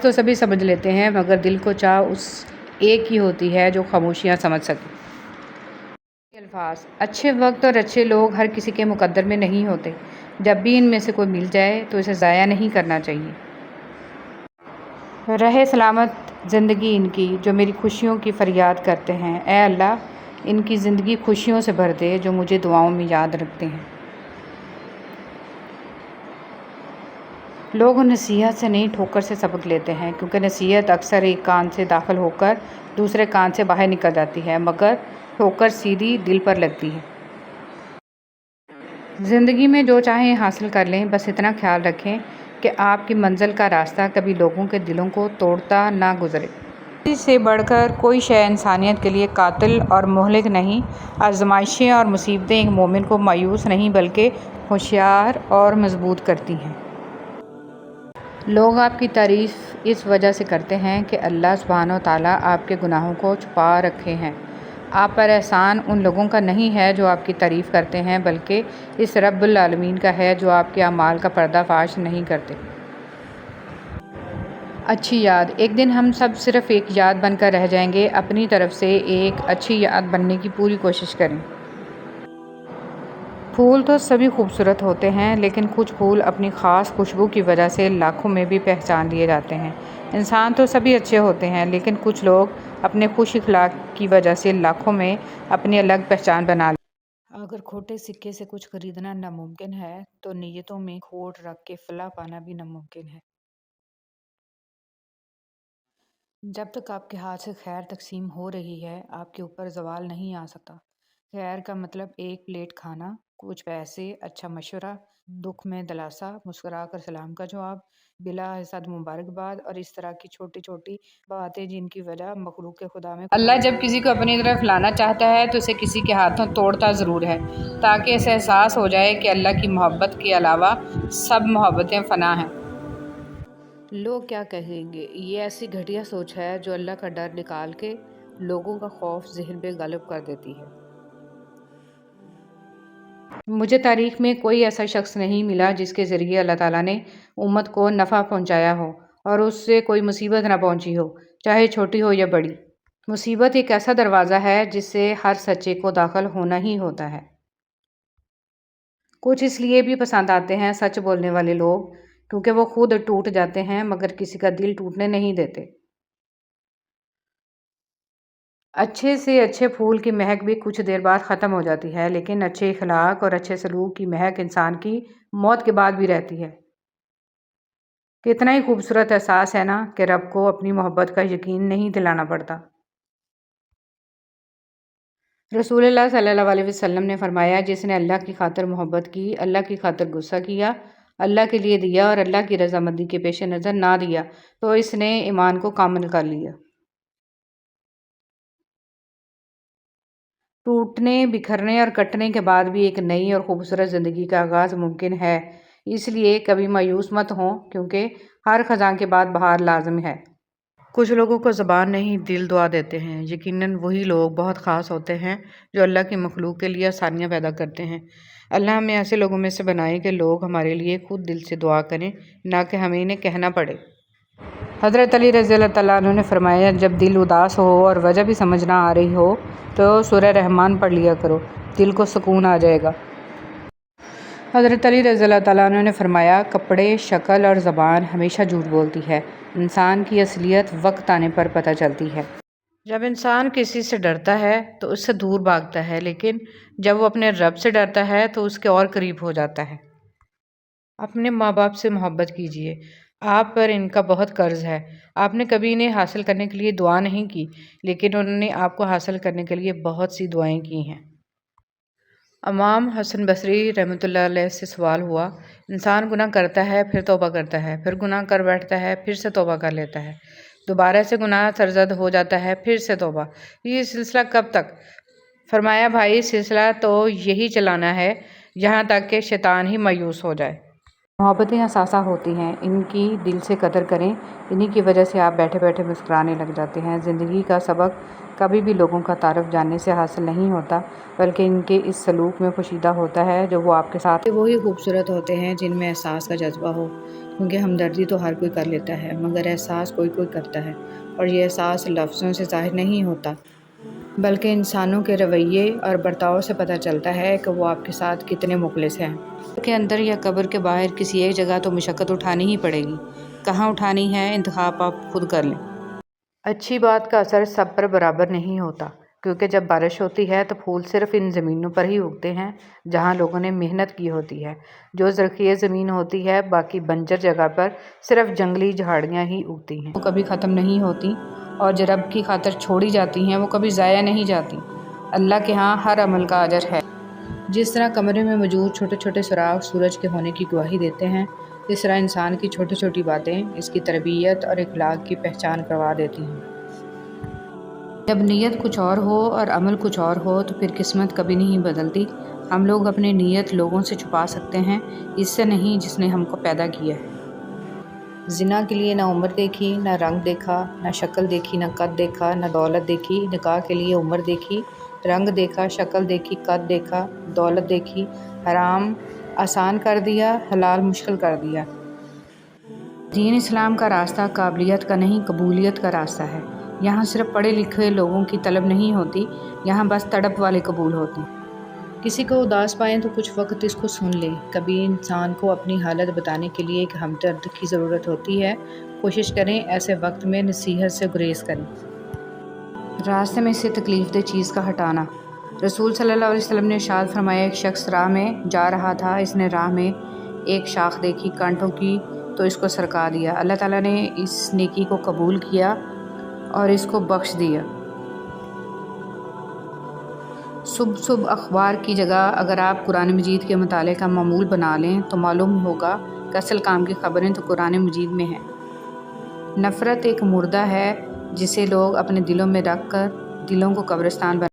تو سبھی سمجھ لیتے ہیں مگر دل کو چاہ اس ایک کی ہوتی ہے جو خاموشیاں سمجھ سکے۔ الفاظ: اچھے وقت اور اچھے لوگ ہر کسی کے مقدر میں نہیں ہوتے۔ جب بھی ان میں سے کوئی مل جائے تو اسے ضائع نہیں کرنا چاہیے۔ رہے سلامت زندگی ان کی جو میری خوشیوں کی فریاد کرتے ہیں۔ اے اللہ، ان کی زندگی خوشیوں سے بھر دے جو مجھے دعاؤں میں یاد رکھتے ہیں۔ لوگ نصیحت سے نہیں ٹھوکر سے سبق لیتے ہیں، کیونکہ نصیحت اکثر ایک کان سے داخل ہو کر دوسرے کان سے باہر نکل جاتی ہے، مگر ٹھوکر سیدھی دل پر لگتی ہے۔ زندگی میں جو چاہیں حاصل کر لیں، بس اتنا خیال رکھیں کہ آپ کی منزل کا راستہ کبھی لوگوں کے دلوں کو توڑتا نہ گزرے۔ کسی سے بڑھ کر کوئی شے انسانیت کے لیے قاتل اور مہلک نہیں۔ آزمائشیں اور مصیبتیں ایک مومن کو مایوس نہیں بلکہ ہوشیار اور مضبوط کرتی ہیں۔ لوگ آپ کی تعریف اس وجہ سے کرتے ہیں کہ اللہ سبحانہ و تعالیٰ آپ کے گناہوں کو چھپا رکھے ہیں۔ آپ پر احسان ان لوگوں کا نہیں ہے جو آپ کی تعریف کرتے ہیں، بلکہ اس رب العالمین کا ہے جو آپ کے اعمال کا پردہ فاش نہیں کرتے۔ اچھی یاد: ایک دن ہم سب صرف ایک یاد بن کر رہ جائیں گے۔ اپنی طرف سے ایک اچھی یاد بننے کی پوری کوشش کریں۔ پھول تو سبھی خوبصورت ہوتے ہیں، لیکن کچھ پھول اپنی خاص خوشبو کی وجہ سے لاکھوں میں بھی پہچان لیے جاتے ہیں۔ انسان تو سبھی اچھے ہوتے ہیں، لیکن کچھ لوگ اپنے خوش اخلاق کی وجہ سے لاکھوں میں اپنی الگ پہچان بنا لیتے ہیں۔ اگر کھوٹے سکے سے کچھ خریدنا ناممکن ہے تو نیتوں میں کھوٹ رکھ کے فلاح پانا بھی ناممکن ہے۔ جب تک آپ کے ہاتھ سے خیر تقسیم ہو رہی ہے، آپ کے اوپر زوال نہیں آ سکتا۔ خیر کا مطلب ایک پلیٹ کھانا، کچھ پیسے، اچھا مشورہ، دکھ میں دلاسا، مسکرا کر سلام کا جواب، بلا حسد مبارکباد اور اس طرح کی چھوٹی چھوٹی باتیں جن کی وجہ مخلوق خدا میں اللہ جب کسی کو اپنی طرف لانا چاہتا ہے تو اسے کسی کے ہاتھوں توڑتا ضرور ہے، تاکہ اسے احساس ہو جائے کہ اللہ کی محبت کے علاوہ سب محبتیں فنا ہیں۔ لوگ کیا کہیں گے، یہ ایسی گھٹیا سوچ ہے جو اللہ کا ڈر نکال کے لوگوں کا خوف ذہن پہ غالب کر دیتی ہے۔ مجھے تاریخ میں کوئی ایسا شخص نہیں ملا جس کے ذریعے اللہ تعالیٰ نے امت کو نفع پہنچایا ہو اور اس سے کوئی مصیبت نہ پہنچی ہو، چاہے چھوٹی ہو یا بڑی۔ مصیبت ایک ایسا دروازہ ہے جس سے ہر سچے کو داخل ہونا ہی ہوتا ہے۔ کچھ اس لیے بھی پسند آتے ہیں سچ بولنے والے لوگ، کیونکہ وہ خود ٹوٹ جاتے ہیں مگر کسی کا دل ٹوٹنے نہیں دیتے۔ اچھے سے اچھے پھول کی مہک بھی کچھ دیر بعد ختم ہو جاتی ہے، لیکن اچھے اخلاق اور اچھے سلوک کی مہک انسان کی موت کے بعد بھی رہتی ہے۔ کتنا ہی خوبصورت احساس ہے نا کہ رب کو اپنی محبت کا یقین نہیں دلانا پڑتا۔ رسول اللہ صلی اللہ علیہ وسلم نے فرمایا، جس نے اللہ کی خاطر محبت کی، اللہ کی خاطر غصہ کیا، اللہ کے لیے دیا اور اللہ کی رضامندی کے پیش نظر نہ دیا، تو اس نے ایمان کو کامل کر لیا۔ ٹوٹنے، بکھرنے اور کٹنے کے بعد بھی ایک نئی اور خوبصورت زندگی کا آغاز ممکن ہے۔ اس لیے کبھی مایوس مت ہوں، کیونکہ ہر خزاں کے بعد بہار لازم ہے۔ کچھ لوگوں کو زبان نہیں دل دعا دیتے ہیں۔ یقیناً وہی لوگ بہت خاص ہوتے ہیں جو اللہ کی مخلوق کے لیے آسانیاں پیدا کرتے ہیں۔ اللہ ہمیں ایسے لوگوں میں سے بنائے کہ لوگ ہمارے لیے خود دل سے دعا کریں، نہ کہ ہمیں انہیں کہنا پڑے۔ حضرت علی رضی اللہ تعالیٰ عنہ نے فرمایا، جب دل اداس ہو اور وجہ بھی سمجھ نہ آ رہی ہو تو سورہ رحمان پڑھ لیا کرو، دل کو سکون آ جائے گا۔ حضرت علی رضی اللہ تعالیٰ عنہ نے فرمایا، کپڑے، شکل اور زبان ہمیشہ جھوٹ بولتی ہے، انسان کی اصلیت وقت آنے پر پتہ چلتی ہے۔ جب انسان کسی سے ڈرتا ہے تو اس سے دور بھاگتا ہے، لیکن جب وہ اپنے رب سے ڈرتا ہے تو اس کے اور قریب ہو جاتا ہے۔ اپنے ماں باپ سے محبت کیجیے، آپ پر ان کا بہت قرض ہے۔ آپ نے کبھی انہیں حاصل کرنے کے لیے دعا نہیں کی، لیکن انہوں نے آپ کو حاصل کرنے کے لیے بہت سی دعائیں کی ہیں۔ امام حسن بصری رحمۃ اللہ علیہ سے سوال ہوا، انسان گناہ کرتا ہے، پھر توبہ کرتا ہے، پھر گناہ کر بیٹھتا ہے، پھر سے توبہ کر لیتا ہے، دوبارہ سے گناہ سرزد ہو جاتا ہے، پھر سے توبہ، یہ سلسلہ کب تک؟ فرمایا، بھائی، سلسلہ تو یہی چلانا ہے یہاں تک کہ شیطان ہی مایوس ہو جائے۔ محبتیں اثاثہ ہوتی ہیں، ان کی دل سے قدر کریں، انہی کی وجہ سے آپ بیٹھے بیٹھے مسکرانے لگ جاتے ہیں۔ زندگی کا سبق کبھی بھی لوگوں کا تعارف جاننے سے حاصل نہیں ہوتا، بلکہ ان کے اس سلوک میں پوشیدہ ہوتا ہے جو وہ آپ کے ساتھ وہی خوبصورت ہوتے ہیں جن میں احساس کا جذبہ ہو، کیونکہ ہمدردی تو ہر کوئی کر لیتا ہے مگر احساس کوئی کوئی کرتا ہے، اور یہ احساس لفظوں سے ظاہر نہیں ہوتا بلکہ انسانوں کے رویے اور برتاؤ سے پتہ چلتا ہے کہ وہ آپ کے ساتھ کتنے مخلص ہیں۔ قبر کے اندر یا قبر کے باہر کسی ایک جگہ تو مشقت اٹھانی ہی پڑے گی، کہاں اٹھانی ہے انتخاب آپ خود کر لیں۔ اچھی بات کا اثر سب پر برابر نہیں ہوتا، کیونکہ جب بارش ہوتی ہے تو پھول صرف ان زمینوں پر ہی اگتے ہیں جہاں لوگوں نے محنت کی ہوتی ہے۔ جو زرخیز زمین ہوتی ہے باقی بنجر جگہ پر صرف جنگلی جھاڑیاں ہی اگتی ہیں، وہ کبھی ختم نہیں ہوتی اور جو رب کی خاطر چھوڑی جاتی ہیں وہ کبھی ضائع نہیں جاتی۔ اللہ کے ہاں ہر عمل کا اجر ہے۔ جس طرح کمرے میں موجود چھوٹے چھوٹے سراغ سورج کے ہونے کی گواہی دیتے ہیں، اس طرح انسان کی چھوٹی چھوٹی باتیں اس کی تربیت اور اخلاق کی پہچان کروا دیتی ہیں۔ جب نیت کچھ اور ہو اور عمل کچھ اور ہو تو پھر قسمت کبھی نہیں بدلتی۔ ہم لوگ اپنی نیت لوگوں سے چھپا سکتے ہیں، اس سے نہیں جس نے ہم کو پیدا کیا ہے۔ زنا کے لیے نہ عمر دیکھی، نہ رنگ دیکھا، نہ شکل دیکھی، نہ قد دیکھا، نہ دولت دیکھی۔ نکاح کے لیے عمر دیکھی، رنگ دیکھا، شکل دیکھی، قد دیکھا، دولت دیکھی۔ حرام آسان کر دیا، حلال مشکل کر دیا۔ دین اسلام کا راستہ قابلیت کا نہیں قبولیت کا راستہ ہے۔ یہاں صرف پڑھے لکھے لوگوں کی طلب نہیں ہوتی، یہاں بس تڑپ والے قبول ہوتے ہیں۔ کسی کو اداس پائیں تو کچھ وقت اس کو سن لیں۔ کبھی انسان کو اپنی حالت بتانے کے لیے ایک ہمدرد کی ضرورت ہوتی ہے، کوشش کریں ایسے وقت میں نصیحت سے گریز کریں۔ راستے میں سے تکلیف دہ چیز کا ہٹانا۔ رسول صلی اللہ علیہ وسلم نے ارشاد فرمایا، ایک شخص راہ میں جا رہا تھا، اس نے راہ میں ایک شاخ دیکھی کانٹوں کی تو اس کو سرکا دیا۔ اللہ تعالیٰ نے اس نیکی کو قبول کیا اور اس کو بخش دیا۔ صبح صبح اخبار کی جگہ اگر آپ قرآن مجید کے مطالعے کا معمول بنا لیں تو معلوم ہوگا کہ اصل کام کی خبریں تو قرآن مجید میں ہیں۔ نفرت ایک مردہ ہے جسے لوگ اپنے دلوں میں رکھ کر دلوں کو قبرستان بنا